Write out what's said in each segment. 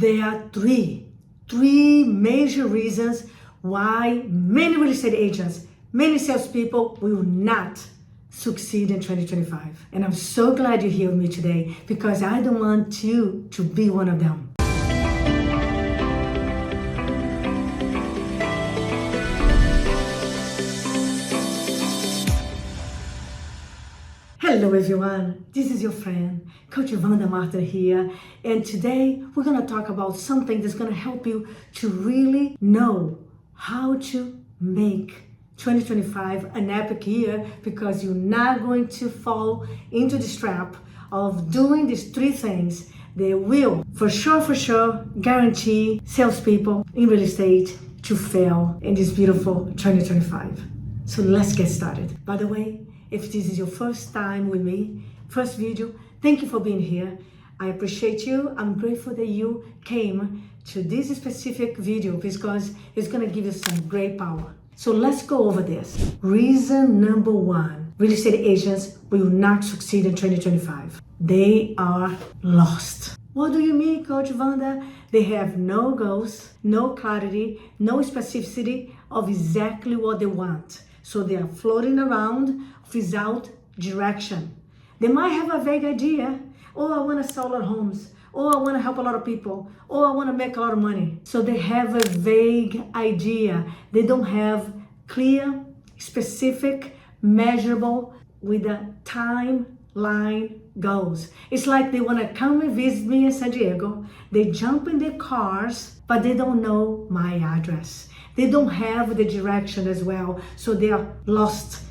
There are three major reasons why many real estate agents, many salespeople will not succeed in 2025. And I'm so glad you're here with me today because I don't want you to be one of them. Hello everyone, this is your friend, Coach Vanda here, and today we're going to talk about something that's going to help you to really know how to make 2025 an epic year, because you're not going to fall into this trap of doing these three things. They will for sure guarantee salespeople in real estate to fail in this beautiful 2025. So let's get started. By the way, if this is your first time with me, first video, thank you for being here. I appreciate you. I'm grateful that you came to this specific video because it's gonna give you some great power. So let's go over this. Reason number one, real estate agents will not succeed in 2025. They are lost. What do you mean, Coach Vanda? They have no goals, no clarity, no specificity of exactly what they want. So they are floating around without direction. They might have a vague idea. Oh, I want to sell a lot of homes. Oh, I want to help a lot of people. Oh, I want to make a lot of money. So they have a vague idea. They don't have clear, specific, measurable, with a timeline goals. It's like they want to come and visit me in San Diego. They jump in their cars, but they don't know my address. They don't have the direction as well. So they are lost,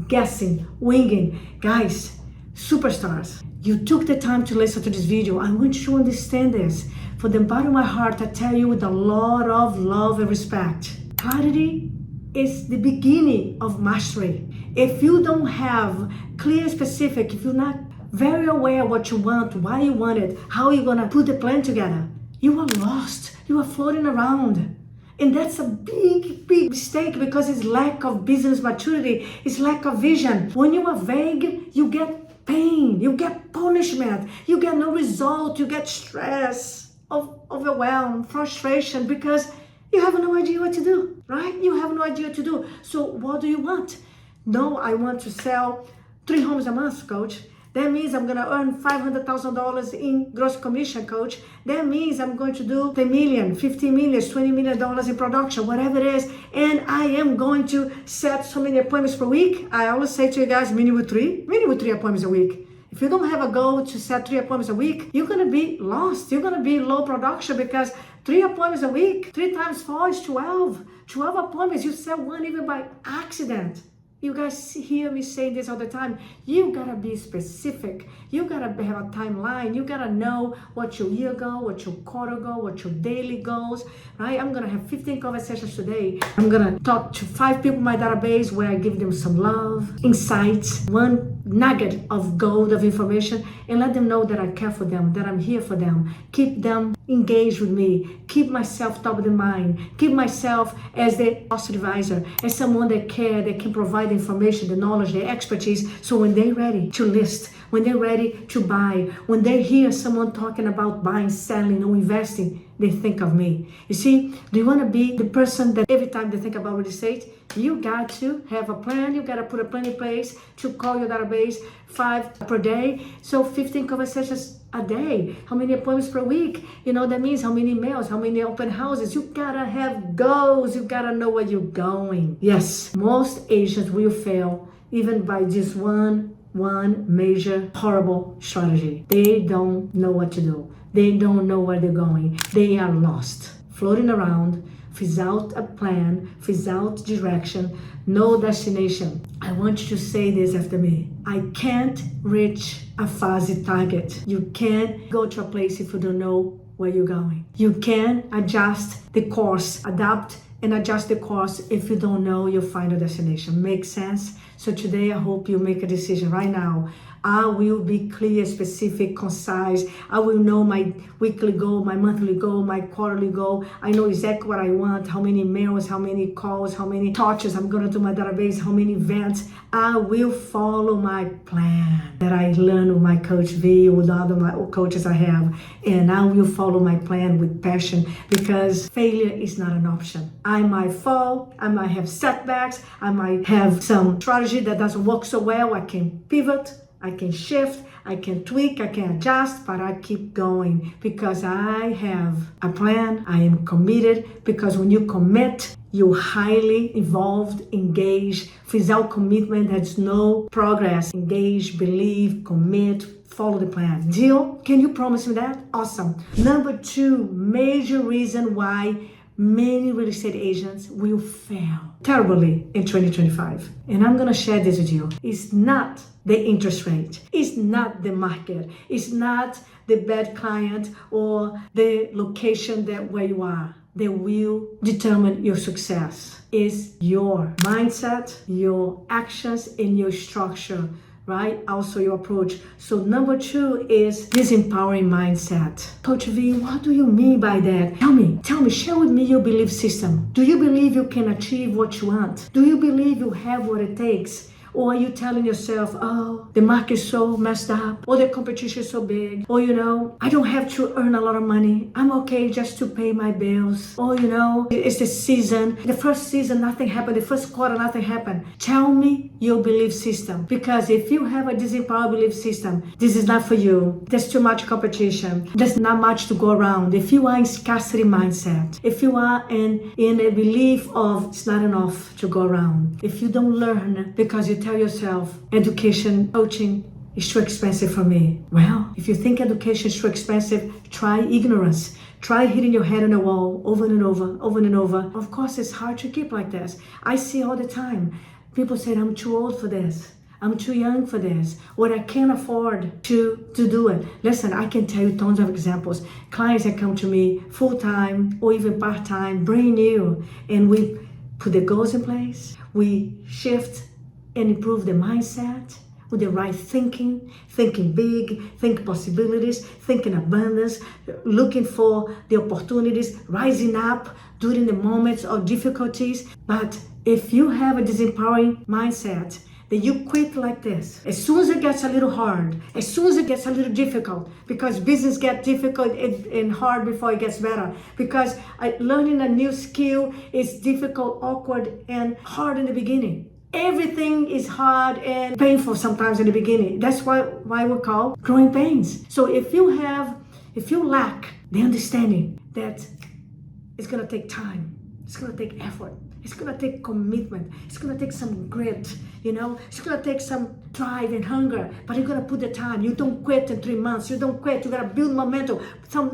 guessing, winging. Guys, superstars, you took the time to listen to this video. I want you to understand this. From the bottom of my heart, I tell you with a lot of love and respect. Clarity is the beginning of mastery. If you don't have clear, specific, if you're not very aware what you want, why you want it, how you're gonna put the plan together, you are lost. You are floating around. And that's a big mistake because it's lack of business maturity. It's lack of vision. When you are vague, you get pain, you get punishment, you get no result, you get stress, overwhelm, frustration, because you have no idea what to do, right? You have no idea what to do. So what do you want? No, I want to sell 3 homes a month, Coach. That means I'm gonna earn $500,000 in gross commission, Coach. That means I'm going to do $10 million, $15 million, $20 million in production, whatever it is. And I am going to set so many appointments per week. I always say to you guys, minimum three appointments a week. If you don't have a goal to set 3 appointments a week, you're gonna be lost. You're gonna be low production because 3 appointments a week, 3 times 4 is 12. 12 appointments, you sell one even by accident. You guys hear me say this all the time. You gotta be specific. You gotta have a timeline. You gotta know what your year goal, what your quarter goal, what your daily goals, right? I'm gonna have 15 conversations today. I'm gonna talk to 5 people in my database where I give them some love, insights, one nugget of gold of information, and let them know that I care for them, that I'm here for them. Keep them engaged with me. Keep myself top of the mind. Keep myself as the cost advisor, as someone that care, that can provide the information, the knowledge, the expertise. So when they're ready to list, when they're ready to buy, when they hear someone talking about buying, selling, or investing, they think of me. You see, do you want to be the person that every time they think about real estate, you got to have a plan. You got to put a plan in place to call your database 5 per day. So 15 conversations a day. How many appointments per week? You know, that means how many emails, how many open houses. You gotta have goals. You gotta know where you're going. Yes, most agents will fail even by just one major horrible strategy. They don't know what to do. They don't know where they're going. They are lost, floating around without a plan, without direction, no destination. I want you to say this after me. I can't reach a fuzzy target. You can't go to a place if you don't know where you're going. You can adjust the course, adapt and adjust the course if you don't know your final destination. Makes sense? So today I hope you make a decision right now. I will be clear, specific, concise. I will know my weekly goal, my monthly goal, my quarterly goal. I know exactly what I want, how many emails, how many calls, how many touches I'm going to do my database, how many events. I will follow my plan that I learned with my coach V, with other my coaches I have. And I will follow my plan with passion because failure is not an option. I might fall, I might have setbacks, I might have some strategy that doesn't work so well. I can pivot, I can shift, I can tweak, I can adjust, but I keep going because I have a plan. I am committed because when you commit, you're highly involved, engaged. Without commitment, there's no progress. Engage, believe, commit, follow the plan. Deal? Can you promise me that? Awesome. Number 2, major reason why many real estate agents will fail terribly in 2025. And I'm going to share this with you. It's not the interest rate. It's not the market. It's not the bad client or the location where you are that will determine your success. It's your mindset, your actions, and your structure, right? Also your approach. So number 2 is this empowering mindset. Coach V, what do you mean by that? Tell me, share with me your belief system. Do you believe you can achieve what you want? Do you believe you have what it takes? Or are you telling yourself, oh, the market is so messed up, or the competition is so big, or I don't have to earn a lot of money. I'm okay just to pay my bills. Or it's the season. The first season, nothing happened. The first quarter, nothing happened. Tell me your belief system. Because if you have a disempowered belief system, this is not for you. There's too much competition. There's not much to go around. If you are in scarcity mindset, if you are in a belief of it's not enough to go around, if you don't learn because you tell yourself education, coaching is too expensive for me. Well, if you think education is too expensive, try ignorance. Try hitting your head on a wall over and over, over and over. Of course, it's hard to keep like this. I see all the time. People say, I'm too old for this. I'm too young for this. Or I can't afford to do it. Listen, I can tell you tons of examples. Clients that come to me full-time or even part-time, brand new. And we put the goals in place. We shift and improve the mindset with the right thinking big, think possibilities, thinking abundance, looking for the opportunities, rising up during the moments of difficulties. But if you have a disempowering mindset, that you quit like this. As soon as it gets a little hard, as soon as it gets a little difficult, because business gets difficult and hard before it gets better, because learning a new skill is difficult, awkward, and hard in the beginning. Everything is hard and painful sometimes in the beginning. That's why we call growing pains. So if you lack the understanding that it's gonna take time, it's gonna take effort, it's gonna take commitment, it's gonna take some grit, it's gonna take some drive and hunger, but you're gonna put the time. You don't quit in 3 months. You don't quit. You gotta build momentum. So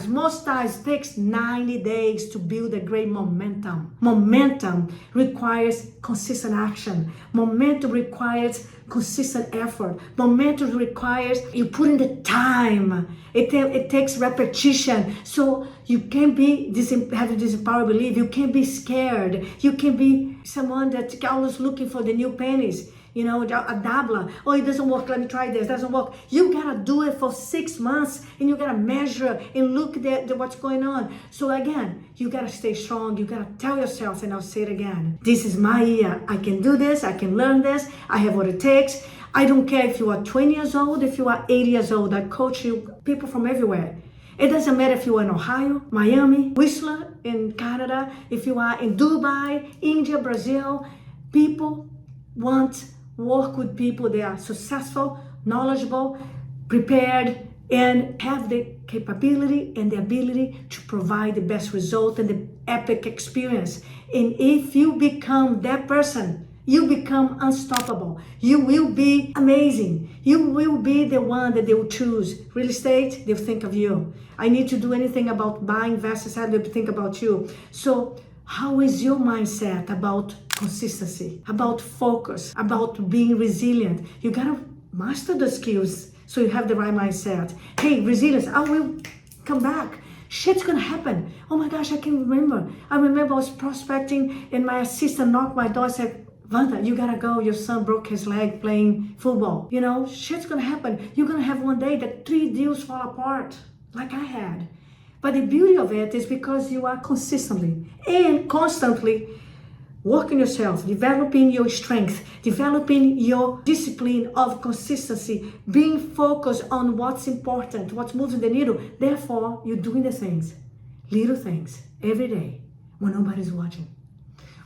most times it takes 90 days to build a great momentum. Momentum requires consistent action. Momentum requires consistent effort. Momentum requires you put in the time. It takes repetition. So you can't be having this empowered belief. You can't be scared. You can be someone that's always looking for the new pennies. A dabbler. Oh, it doesn't work. Let me try this. It doesn't work. You gotta do it for 6 months, and you gotta measure and look at what's going on. So again, you gotta stay strong. You gotta tell yourself, and I'll say it again. This is my year. I can do this. I can learn this. I have what it takes. I don't care if you are 20 years old, if you are 80 years old. I coach you people from everywhere. It doesn't matter if you are in Ohio, Miami, Whistler in Canada, if you are in Dubai, India, Brazil. People want work with people that are successful, knowledgeable, prepared, and have the capability and the ability to provide the best result and the epic experience. And if you become that person, you become unstoppable. You will be amazing. You will be the one that they will choose. Real estate, they'll think of you. I need to do anything about buying, investing, they'll think about you. So how is your mindset about consistency, about focus, about being resilient? You gotta master the skills so you have the right mindset. Hey, resilience, I will come back. Shit's gonna happen. Oh my gosh, I can remember. I remember I was prospecting and my assistant knocked my door and said, Vanda, you gotta go. Your son broke his leg playing football. You know, shit's gonna happen. You're gonna have one day that 3 deals fall apart, like I had. But the beauty of it is because you are consistently and constantly working yourself, developing your strength, developing your discipline of consistency, being focused on what's important, what's moving the needle. Therefore, you're doing the things, little things, every day when nobody's watching,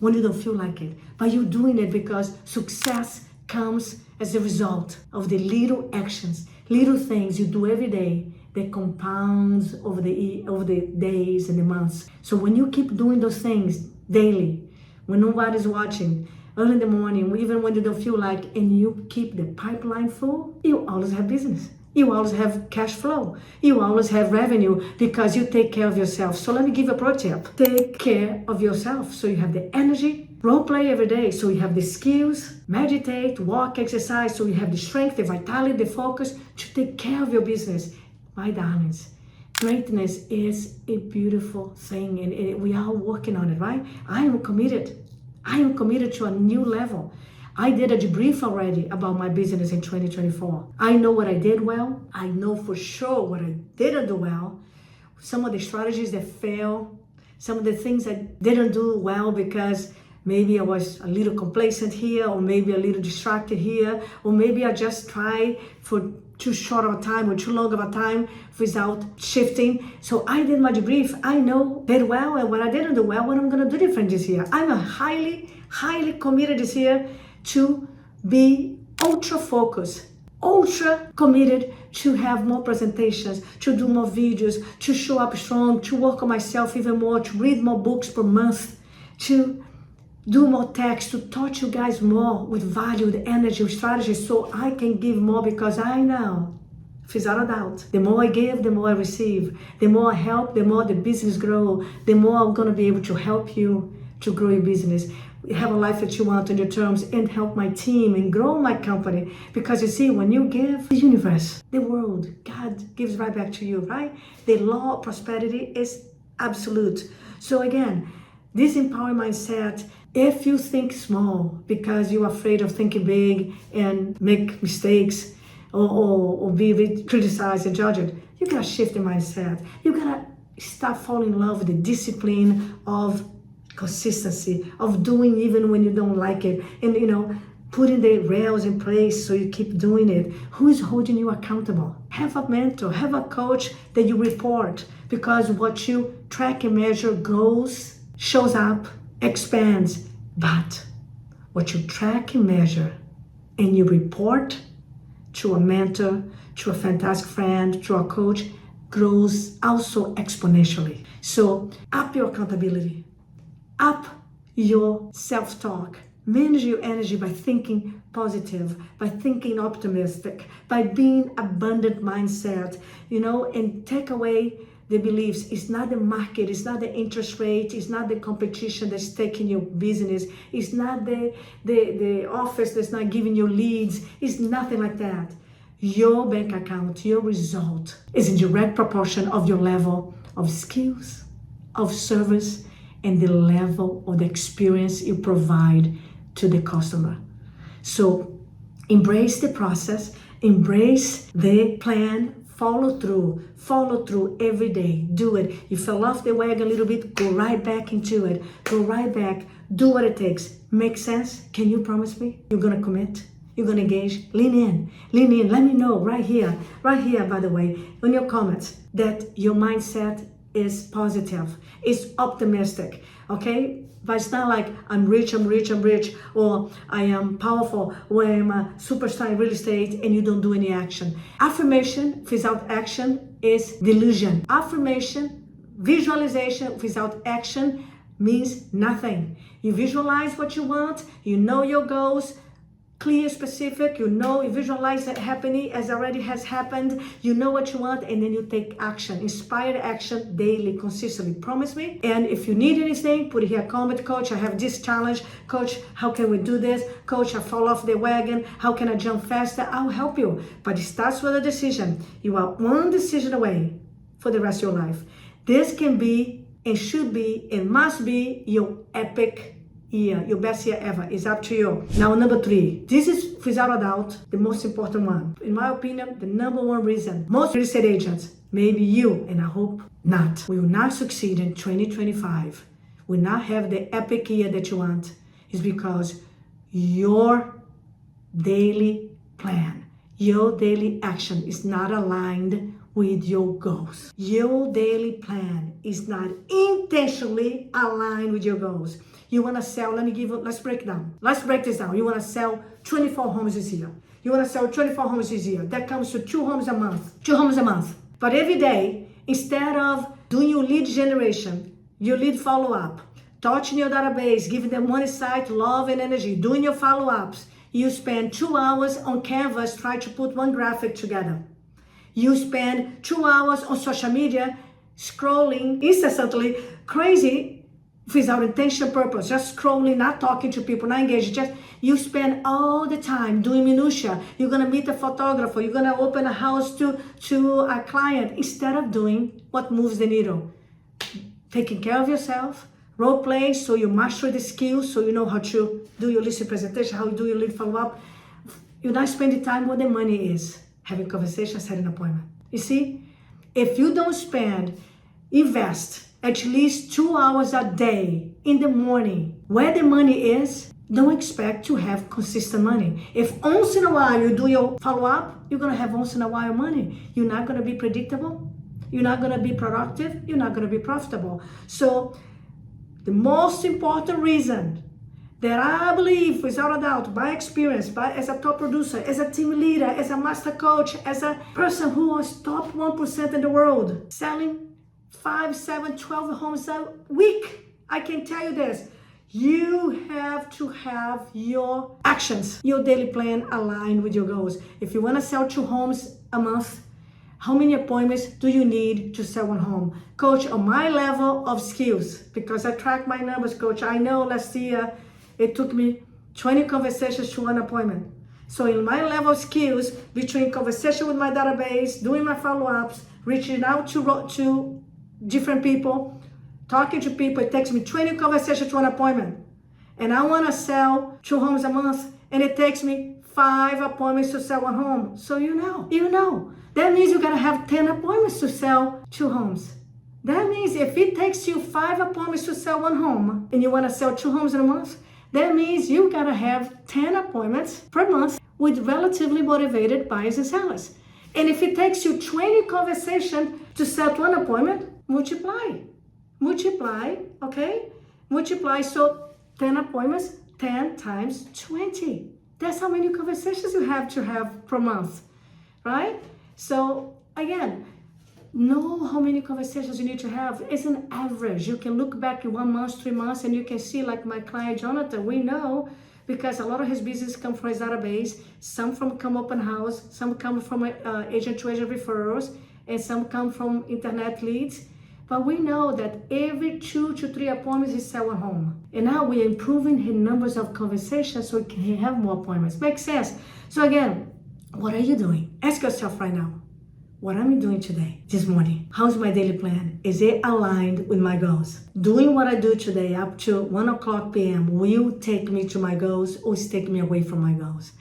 when you don't feel like it. But you're doing it because success comes as a result of the little actions, little things you do every day that compounds over the days and the months. So when you keep doing those things daily, when nobody's watching, early in the morning, even when you don't feel like, and you keep the pipeline full, you always have business. You always have cash flow. You always have revenue because you take care of yourself. So let me give you a pro tip. Take care of yourself so you have the energy. Role play every day so you have the skills. Meditate, walk, exercise so you have the strength, the vitality, the focus to take care of your business. My darlings, greatness is a beautiful thing and we are working on it, right? I am committed. I am committed to a new level. I did a debrief already about my business in 2024. I know what I did well. I know for sure what I didn't do well. Some of the strategies that failed, some of the things I didn't do well because maybe I was a little complacent here, or maybe a little distracted here, or maybe I just tried for too short of a time or too long of a time without shifting. So I did my debrief. I know very well and what I didn't do well, what I'm gonna do different this year. I'm a highly committed this year to be ultra focused, ultra committed to have more presentations, to do more videos, to show up strong, to work on myself even more, to read more books per month, to do more text, to touch you guys more with value, with energy, with strategy, so I can give more because I know, without a doubt, the more I give, the more I receive. The more I help, the more the business grow, the more I'm gonna be able to help you to grow your business, have a life that you want on your terms, and help my team and grow my company. Because you see, when you give, the universe, the world, God gives right back to you, right? The law of prosperity is absolute. So again, this empowering mindset, if you think small because you're afraid of thinking big and make mistakes or be criticized and judged, you gotta shift the mindset. You gotta start falling in love with the discipline of consistency, of doing even when you don't like it, and putting the rails in place so you keep doing it. Who is holding you accountable? Have a mentor, have a coach that you report, because what you track and measure goes, shows up, expands. But what you track and measure and you report to a mentor, to a fantastic friend, to a coach, grows also exponentially. So up your accountability, up your self-talk, manage your energy by thinking positive, by thinking optimistic, by being abundant mindset, and take away the beliefs. It's not the market, it's not the interest rate, it's not the competition that's taking your business, it's not the office that's not giving you leads, it's nothing like that. Your bank account, your result is in direct proportion of your level of skills, of service, and the level of the experience you provide to the customer. So embrace the process, embrace the plan, follow through every day. Do it. You fell off the wagon a little bit, go right back into it. Go right back. Do what it takes. Make sense? Can you promise me you're gonna commit? You're gonna engage? Lean in. Let me know right here, by the way, in your comments, that your mindset is positive, is optimistic, okay? But it's not like I'm rich, or I am powerful, or I'm a superstar in real estate, and you don't do any action. Affirmation without action is delusion. Affirmation, visualization without action means nothing. You visualize what you want, you know your goals, clear, specific, you visualize it happening as already has happened, you know what you want, and then you take action, inspired action daily, consistently. Promise me? And if you need anything, put it here, comment, coach, I have this challenge, coach, how can we do this? Coach, I fall off the wagon, how can I jump faster? I'll help you. But it starts with a decision. You are one decision away for the rest of your life. This can be and should be and must be your epic year, your best year ever. It's up to you. Now, number 3. This is, without a doubt, the most important one. In my opinion, the number one reason most real estate agents, maybe you, and I hope not, will not succeed in 2025, will not have the epic year that you want, is because your daily plan, your daily action is not aligned with your goals. Your daily plan is not intentionally aligned with your goals. You want to sell, let's break this down. You want to sell 24 homes this year. You want to sell 24 homes this year. That comes to 2 homes a month. 2 homes a month. But every day, instead of doing your lead generation, your lead follow-up, touching your database, giving them one insight, love, and energy, doing your follow-ups, you spend 2 hours on Canvas trying to put one graphic together. You spend 2 hours on social media scrolling incessantly, crazy, without intention, purpose, just scrolling, not talking to people, not engaging. Just you spend all the time doing minutia. You're gonna meet a photographer. You're gonna open a house to a client instead of doing what moves the needle. Taking care of yourself, role play, so you master the skills, so you know how to do your listing presentation, how you do your lead follow-up. You're not spending time where the money is. Having conversation, setting an appointment. You see, if you don't invest at least 2 hours a day in the morning where the money is, don't expect to have consistent money. If once in a while you do your follow-up, you're gonna have once in a while money. You're not gonna be predictable. You're not gonna be productive. You're not gonna be profitable. So the most important reason that I believe, without a doubt, by experience, as a top producer, as a team leader, as a master coach, as a person who was top 1% in the world, selling 5, 7, 12 homes a week, I can tell you this. You have to have your actions, your daily plan aligned with your goals. If you want to sell 2 homes a month, how many appointments do you need to sell 1 home? Coach, on my level of skills, because I track my numbers, coach, I know last year it took me 20 conversations to 1 appointment. So in my level of skills, between conversation with my database, doing my follow-ups, reaching out to different people, talking to people, it takes me 20 conversations to 1 appointment. And I want to sell 2 homes a month, and it takes me 5 appointments to sell 1 home. So you know. That means you got to have 10 appointments to sell 2 homes. That means if it takes you 5 appointments to sell 1 home, and you want to sell 2 homes in a month, that means you got to have 10 appointments per month with relatively motivated buyers and sellers. And if it takes you 20 conversations to set 1 appointment, multiply, okay? Multiply, so 10 appointments, 10 times 20. That's how many conversations you have to have per month, right? So again, know how many conversations you need to have. It's an average. You can look back in 1 month, 3 months, and you can see, like my client Jonathan, we know, because a lot of his business come from his database, some from come open house, some come from agent-to-agent referrals, and some come from internet leads. But we know that every 2 to 3 appointments he sell 1 home. And now we're improving his numbers of conversations so he can have more appointments. Makes sense? So again, what are you doing? Ask yourself right now. What am I doing today, this morning? How's my daily plan? Is it aligned with my goals? Doing what I do today up to 1:00 p.m. will take me to my goals or take me away from my goals?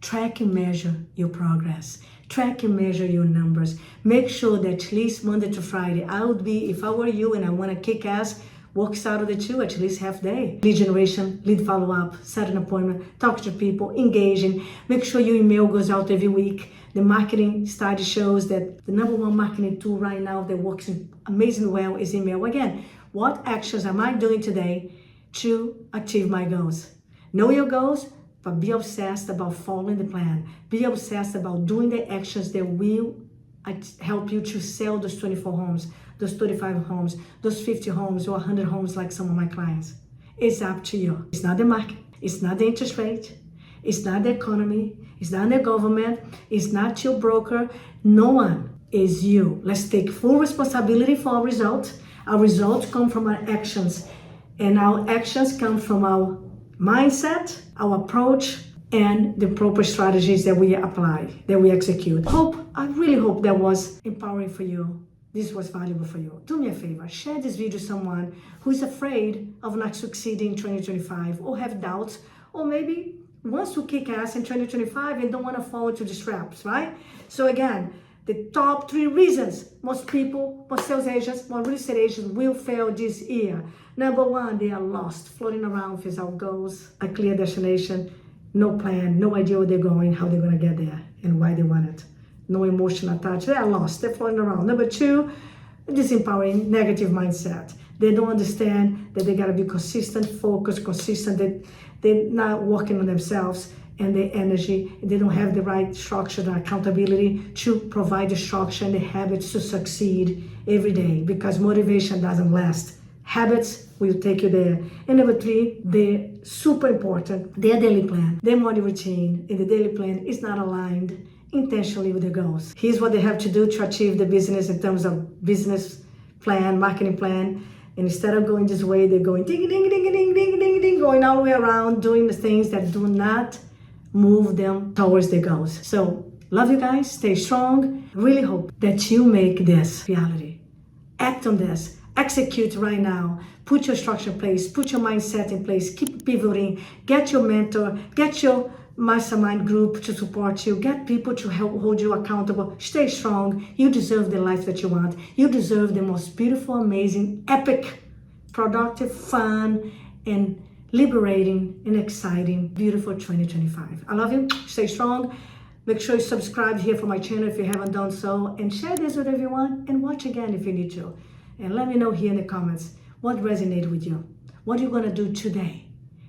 Track and measure your progress. Track and measure your numbers. Make sure that at least Monday to Friday, I would be, if I were you and I want to kick ass, work Saturday too, at least half day. Lead generation, lead follow-up, set an appointment, talk to people, engaging. Make sure your email goes out every week. The marketing study shows that the number 1 marketing tool right now that works amazingly well is email. Again, what actions am I doing today to achieve my goals? Know your goals, but be obsessed about following the plan. Be obsessed about doing the actions that will help you to sell those 24 homes, those 35 homes, those 50 homes, or 100 homes like some of my clients. It's up to you. It's not the market. It's not the interest rate. It's not the economy. It's not the government. It's not your broker. No one is you. Let's take full responsibility for our results. Our results come from our actions. And our actions come from our mindset, our approach, and the proper strategies that we apply, that we execute. I really hope that was empowering for you. this was valuable for you. Do me a favor, share this video with someone who is afraid of not succeeding in 2025 or have doubts, or maybe wants to kick ass in 2025 and don't want to fall into the traps, right? So again, the top 3 reasons most people, most sales agents, most real estate agents will fail this year. Number 1, they are lost, floating around without goals, a clear destination, no plan, no idea where they're going, how they're going to get there, and why they want it. No emotional touch. They are lost. They're floating around. Number 2, disempowering, negative mindset. They don't understand that they got to be consistent, focused, consistent. They're not working on themselves and their energy. They don't have the right structure and accountability to provide the structure and the habits to succeed every day, because motivation doesn't last. Habits will take you there. And number 3, they're super important. Their daily plan, their morning routine, and the daily plan is not aligned intentionally with their goals. Here's what they have to do to achieve the business in terms of business plan, marketing plan. And instead of going this way, they're going ding, ding, ding, ding, ding, ding, ding, going all the way around, doing the things that do not move them towards their goals. So, love you guys. Stay strong. Really hope that you make this reality. Act on this. Execute right now. Put your structure in place. Put your mindset in place. Keep pivoting. Get your mentor. Get your mastermind group to support you. Get people to help hold you accountable. Stay strong. You deserve the life that you want. You deserve the most beautiful, amazing, epic, productive, fun, and liberating and exciting, beautiful 2025. I love you. Stay strong. Make sure you subscribe here for my channel if you haven't done so, and share this with everyone, and watch again if you need to. And let me know here in the comments what resonated with you. What are you going to do today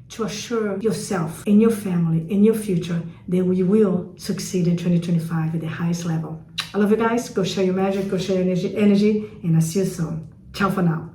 to assure yourself and your family and your future that you will succeed in 2025 at the highest level? I love you guys. Go share your magic, go share your energy, and I'll see you soon. Ciao for now.